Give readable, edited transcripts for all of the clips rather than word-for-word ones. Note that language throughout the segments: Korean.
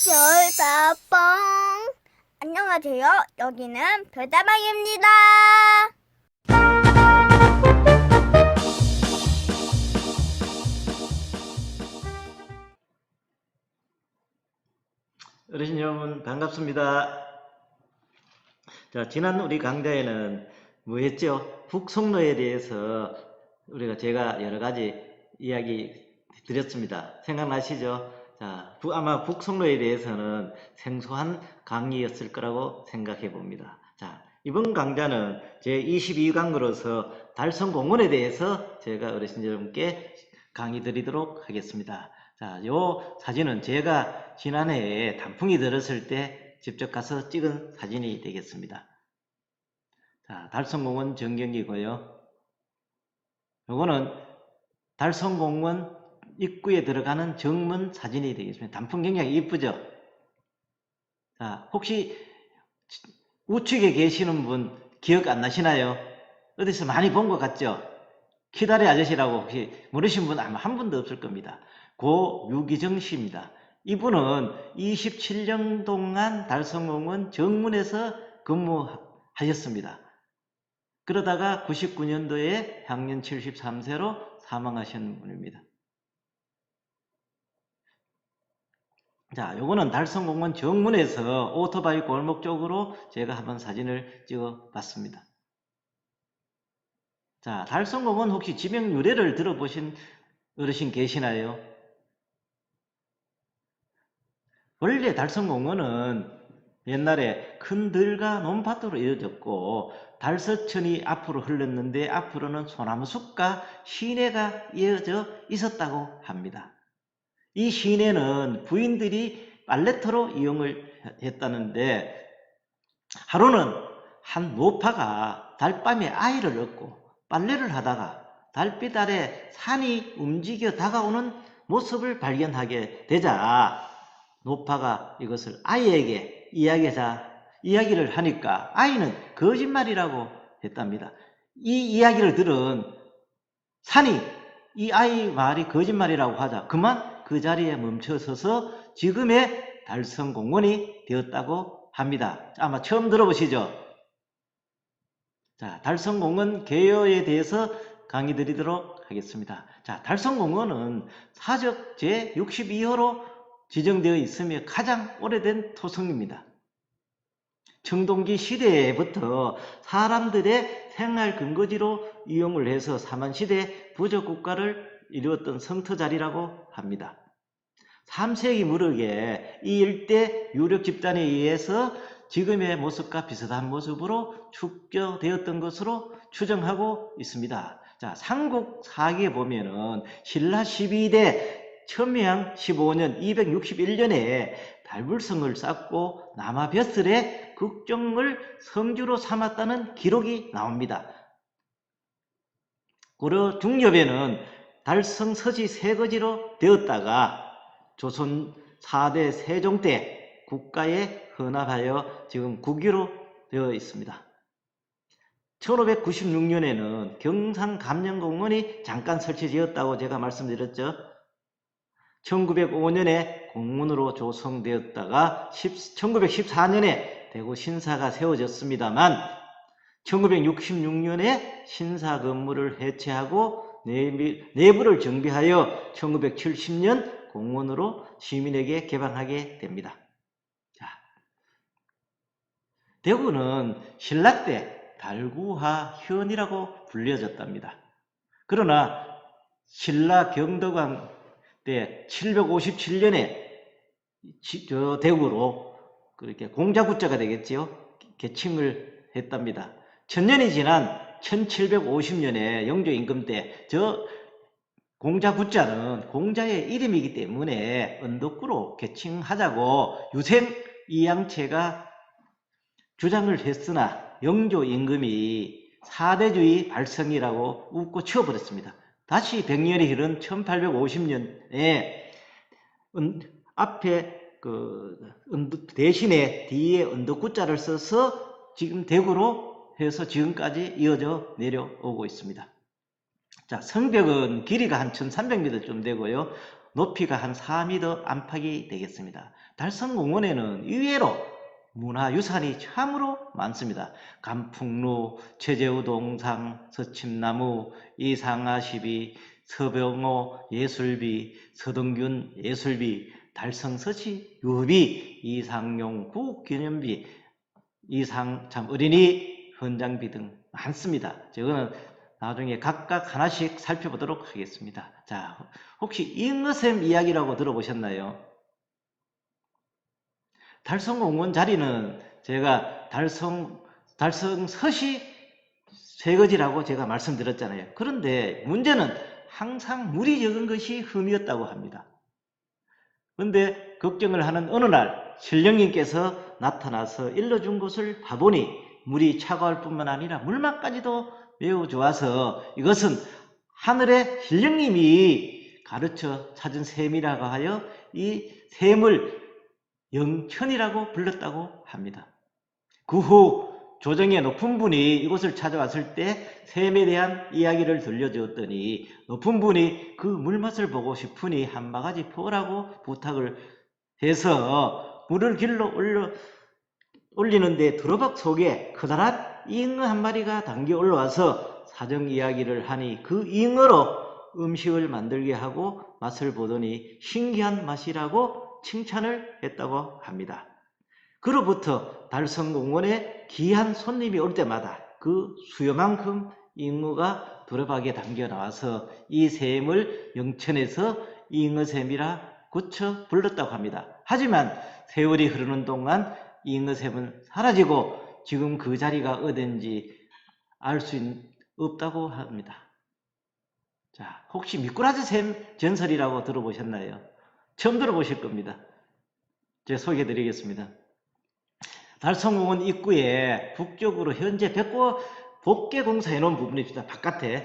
별다방. 안녕하세요. 여기는 별다방입니다. 어르신 여러분 반갑습니다. 자, 지난 우리 강좌에는 뭐 했죠? 북송로에 대해서 제가 여러 가지 이야기 드렸습니다. 생각나시죠? 자, 아마 북송로에 대해서는 생소한 강의였을 거라고 생각해 봅니다. 자, 이번 강좌는 제 22강으로서 달성공원에 대해서 제가 어르신 여러분께 강의 드리도록 하겠습니다. 자, 요 사진은 제가 지난해에 단풍이 들었을 때 직접 가서 찍은 사진이 되겠습니다. 자, 달성공원 전경기고요. 요거는 달성공원 입구에 들어가는 정문 사진이 되겠습니다. 단풍 굉장히 이쁘죠? 자, 혹시 우측에 계시는 분 기억 안 나시나요? 어디서 많이 본 것 같죠? 키다리 아저씨라고 혹시 모르신 분 아마 한 분도 없을 겁니다. 고 유기정 씨입니다. 이분은 27년 동안 달성공원 정문에서 근무하셨습니다. 그러다가 99년도에 향년 73세로 사망하신 분입니다. 자, 요거는 달성공원 정문에서 오토바이 골목 쪽으로 제가 한번 사진을 찍어 봤습니다. 자, 달성공원 혹시 지명 유래를 들어보신 어르신 계시나요? 원래 달성공원은 옛날에 큰 들과 논밭으로 이어졌고 달서천이 앞으로 흘렀는데 앞으로는 소나무 숲과 시내가 이어져 있었다고 합니다. 이 시내는 부인들이 빨래터로 이용을 했다는데 하루는 한 노파가 달밤에 아이를 얻고 빨래를 하다가 달빛 아래 산이 움직여 다가오는 모습을 발견하게 되자 노파가 이것을 아이에게 이야기를 하니까 아이는 거짓말이라고 했답니다. 이 이야기를 들은 산이 이 아이 말이 거짓말이라고 하자 그만 그 자리에 멈춰서서 지금의 달성공원이 되었다고 합니다. 아마 처음 들어보시죠? 자, 달성공원 개요에 대해서 강의 드리도록 하겠습니다. 자, 달성공원은 사적 제62호로 지정되어 있으며 가장 오래된 토성입니다. 청동기 시대부터 사람들의 생활 근거지로 이용을 해서 삼한시대 부족국가를 이루었던 성터자리라고 합니다. 3세기 무렵에 이 일대 유력 집단에 의해서 지금의 모습과 비슷한 모습으로 축조되었던 것으로 추정하고 있습니다. 자, 삼국사기에 보면은 신라 12대 천명양 15년 261년에 발불성을 쌓고 남아벼슬의 국정을 성주로 삼았다는 기록이 나옵니다. 고려 중엽에는 달성 서지 세거지로 되었다가 조선 4대 세종 때 국가에 헌합하여 지금 국유로 되어 있습니다. 1596년에는 경상감령공원이 잠깐 설치되었다고 제가 말씀드렸죠. 1905년에 공문으로 조성되었다가 1914년에 대구 신사가 세워졌습니다만 1966년에 신사 건물을 해체하고 내부를 정비하여 1970년 공원으로 시민에게 개방하게 됩니다. 자, 대구는 신라 때 달구하현이라고 불려졌답니다. 그러나 신라 경덕왕 때 757년에 대구로 그렇게 공자구자가 되겠지요. 개칭을 했답니다. 천년이 지난 1750년에 영조 임금 때 저 공자구자는 공자의 이름이기 때문에 언덕구로 개칭하자고 유생 이양채가 주장을 했으나 영조 임금이 사대주의 발성이라고 웃고 치워버렸습니다. 다시 100년이 흐른 1850년에 앞에 대신에 뒤에 언덕구자를 써서 지금 대구로 해서 지금까지 이어져 내려오고 있습니다. 자, 성벽은 길이가 한 1300m 좀 되고요. 높이가 한 4m 안팎이 되겠습니다. 달성공원에는 의외로 문화유산이 참으로 많습니다. 간풍루, 최제우동상, 서침나무, 이상아시비, 서병호 예술비, 서동균 예술비, 달성서시 유비, 이상용 국기념비, 참 어린이 헌장비 등 많습니다. 저거는 나중에 각각 하나씩 살펴보도록 하겠습니다. 자, 혹시 잉어샘 이야기라고 들어보셨나요? 달성공원 자리는 제가 달성서시 쇠거지라고 제가 말씀드렸잖아요. 그런데 문제는 항상 물이 적은 것이 흠이었다고 합니다. 그런데 걱정을 하는 어느 날 신령님께서 나타나서 일러준 곳을 봐보니 물이 차가울 뿐만 아니라 물맛까지도 매우 좋아서 이것은 하늘의 신령님이 가르쳐 찾은 샘이라고 하여 이 샘을 영천이라고 불렀다고 합니다. 그 후 조정의 높은 분이 이곳을 찾아왔을 때 샘에 대한 이야기를 들려주었더니 높은 분이 그 물맛을 보고 싶으니 한 바가지 부으라고 부탁을 해서 물을 길러 올리는데 두루박 속에 커다란 잉어 한 마리가 당겨 올라와서 사정 이야기를 하니 그 잉어로 음식을 만들게 하고 맛을 보더니 신기한 맛이라고 칭찬을 했다고 합니다. 그로부터 달성공원에 귀한 손님이 올 때마다 그 수요만큼 잉어가 두루박에 담겨 나와서 이 샘을 영천에서 잉어샘이라 고쳐 불렀다고 합니다. 하지만 세월이 흐르는 동안 잉어샘은 사라지고 지금 그 자리가 어딘지 알 수 없다고 합니다. 자, 혹시 미꾸라지 샘 전설이라고 들어보셨나요? 처음 들어보실 겁니다. 제가 소개해 드리겠습니다. 달성공원 입구에 북쪽으로 현재 복개 공사해 놓은 부분이 있습니다. 바깥에.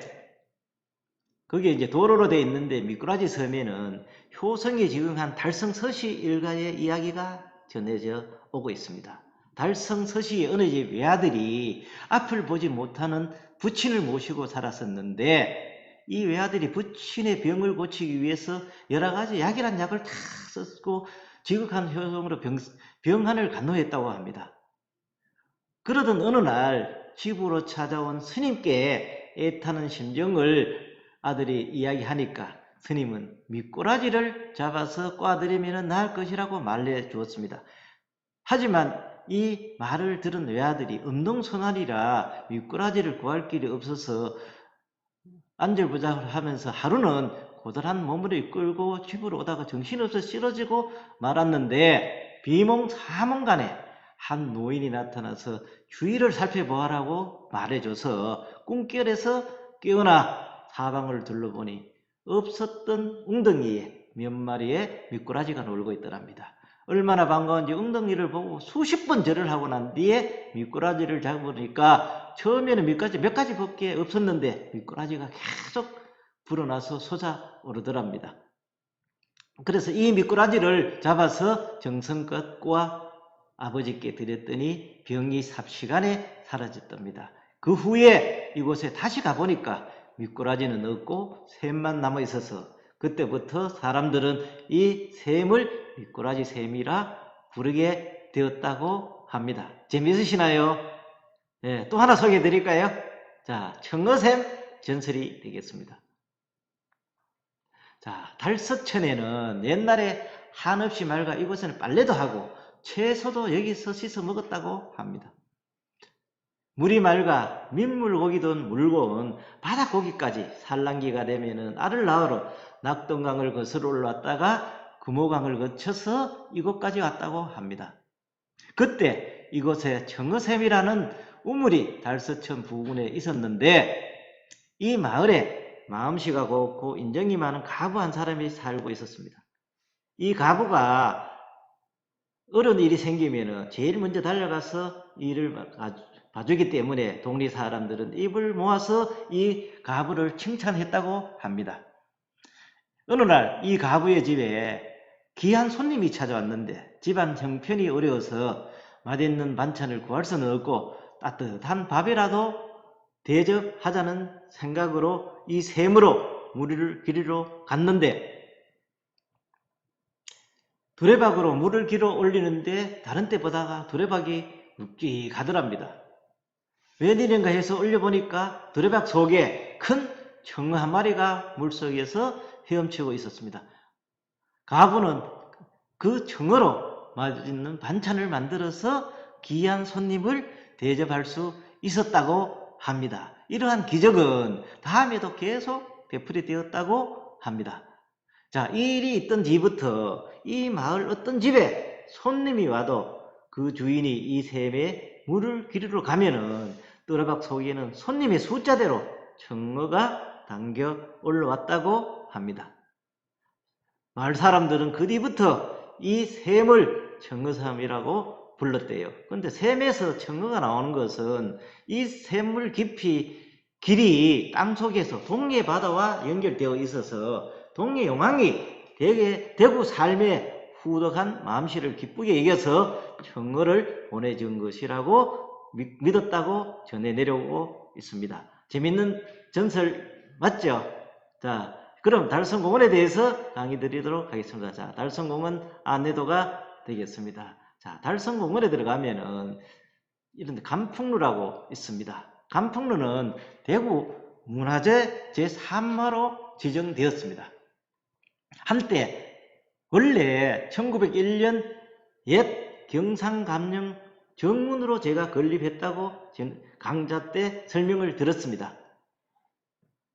거기에 이제 도로로 되어 있는데 미꾸라지 섬에는 효성에 지응한 달성서시 일가의 이야기가 전해져 오고 있습니다. 달성서시의 어느 집 외아들이 앞을 보지 못하는 부친을 모시고 살았었는데 이 외아들이 부친의 병을 고치기 위해서 여러 가지 약이란 약을 다 썼고 지극한 효성으로 병환을 간호했다고 합니다. 그러던 어느 날 집으로 찾아온 스님께 애타는 심정을 아들이 이야기하니까 스님은 미꾸라지를 잡아서 꽈드리면 나을 것이라고 말해 주었습니다. 하지만 이 말을 들은 외아들이 음동선알이라 미꾸라지를 구할 길이 없어서 안절부절을 하면서 하루는 고달한 몸을 이끌고 집으로 오다가 정신없어 쓰러지고 말았는데 비몽사몽간에 한 노인이 나타나서 주위를 살펴보아라고 말해줘서 꿈결에서 깨어나 사방을 둘러보니 없었던 웅덩이에 몇 마리의 미꾸라지가 놀고 있더랍니다. 얼마나 반가운지 웅덩이를 보고 수십 번 절을 하고 난 뒤에 미꾸라지를 잡으니까 처음에는 몇 가지 밖에 없었는데 미꾸라지가 계속 불어나서 솟아오르더랍니다. 그래서 이 미꾸라지를 잡아서 정성껏 꼬아 아버지께 드렸더니 병이 삽시간에 사라졌답니다. 그 후에 이곳에 다시 가보니까 미꾸라지는 없고 샘만 남아 있어서 그때부터 사람들은 이 샘을 미꾸라지 샘이라 부르게 되었다고 합니다. 재미있으시나요? 네, 또 하나 소개해 드릴까요? 자, 청어샘 전설이 되겠습니다. 자, 달서천에는 옛날에 한없이 맑아 이곳에는 빨래도 하고 채소도 여기서 씻어 먹었다고 합니다. 물이 맑아 민물고기도 물고 온 바닷고기까지 산란기가 되면은 알을 낳으러 낙동강을 거슬러 올라왔다가 금호강을 거쳐서 이곳까지 왔다고 합니다. 그때 이곳에 청어샘이라는 우물이 달서천 부근에 있었는데 이 마을에 마음씨가 곱고 인정이 많은 가부 한 사람이 살고 있었습니다. 이 가부가 어려운 일이 생기면 제일 먼저 달려가서 일을 봐주기 때문에 동리 사람들은 입을 모아서 이 가부를 칭찬했다고 합니다. 어느 날 이 가부의 집에 귀한 손님이 찾아왔는데 집안 형편이 어려워서 맛있는 반찬을 구할 수는 없고 따뜻한 밥이라도 대접하자는 생각으로 이 샘으로 물을 기르러 갔는데 두레박으로 물을 길어 올리는데 다른 때보다 두레박이 묵직하더랍니다. 웬일인가 해서 올려보니까 두레박 속에 큰 청어 한 마리가 물속에서 헤엄치고 있었습니다. 가부는 그 청어로 맛있는 반찬을 만들어서 귀한 손님을 대접할 수 있었다고 합니다. 이러한 기적은 다음에도 계속 되풀이 되었다고 합니다. 자, 이 일이 있던 뒤부터 이 마을 어떤 집에 손님이 와도 그 주인이 이 샘에 물을 기르러 가면은 두레박 속에는 손님의 숫자대로 청어가 당겨 올라왔다고 합니다. 마을 사람들은 그 뒤부터 이 샘을 청어샘이라고 불렀대요. 그런데 샘에서 청어가 나오는 것은 이 샘물 길이 땅속에서 동해 바다와 연결되어 있어서 동해 용왕이 대구 삶의 후덕한 마음씨를 기쁘게 여겨서 청어를 보내준 것이라고 믿었다고 전해 내려오고 있습니다. 재밌는 전설 맞죠? 자, 그럼 달성공원에 대해서 강의 드리도록 하겠습니다. 자, 달성공원 안내도가 되겠습니다. 자, 달성공원에 들어가면은 이런 간풍루라고 있습니다. 간풍루는 대구 문화재 제3호로 지정되었습니다. 한때 원래 1901년 옛 경상감령 정문으로 제가 건립했다고 강좌 때 설명을 들었습니다.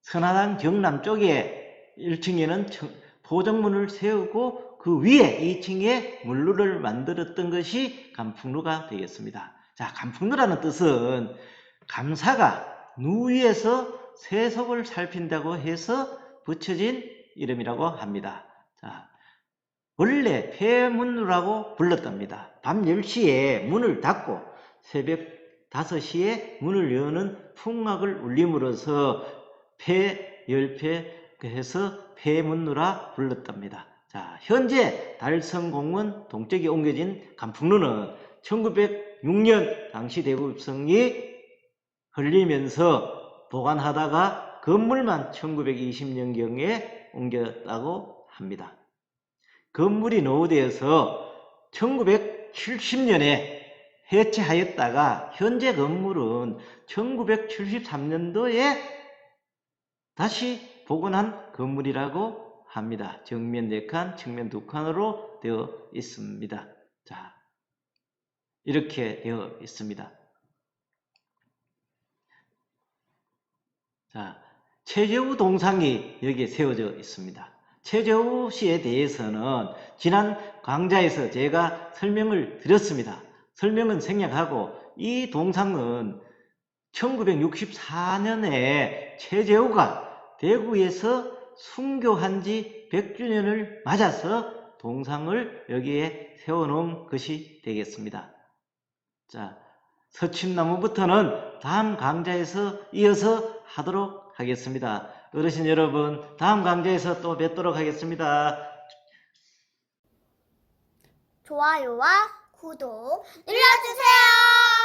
선화당 경남 쪽에 1층에는 포정문을 세우고 그 위에 2층에 물루를 만들었던 것이 간풍루가 되겠습니다. 자, 간풍루라는 뜻은 감사가 누위에서 세속을 살핀다고 해서 붙여진 이름이라고 합니다. 자, 원래 폐문루라고 불렀답니다. 밤 10시에 문을 닫고 새벽 5시에 문을 여는 풍악을 울림으로써 열패 해서 폐문루라 불렀답니다. 자, 현재 달성공원 동쪽에 옮겨진 간풍루는 1906년 당시 대구입성이 흘리면서 보관하다가 건물만 1920년경에 옮겼다고 합니다. 건물이 노후되어서 1970년에 해체하였다가 현재 건물은 1973년도에 다시 복원한 건물이라고 합니다. 정면 4칸, 측면 2칸으로 되어 있습니다. 자, 이렇게 되어 있습니다. 자, 최재우 동상이 여기에 세워져 있습니다. 최재우 씨에 대해서는 지난 강좌에서 제가 설명을 드렸습니다. 설명은 생략하고 이 동상은 1964년에 최재우가 대구에서 순교한 지 100주년을 맞아서 동상을 여기에 세워놓은 것이 되겠습니다. 자, 서침나무부터는 다음 강좌에서 이어서 하도록 하겠습니다. 어르신 여러분, 다음 강좌에서 또 뵙도록 하겠습니다. 좋아요와 구독 눌러주세요.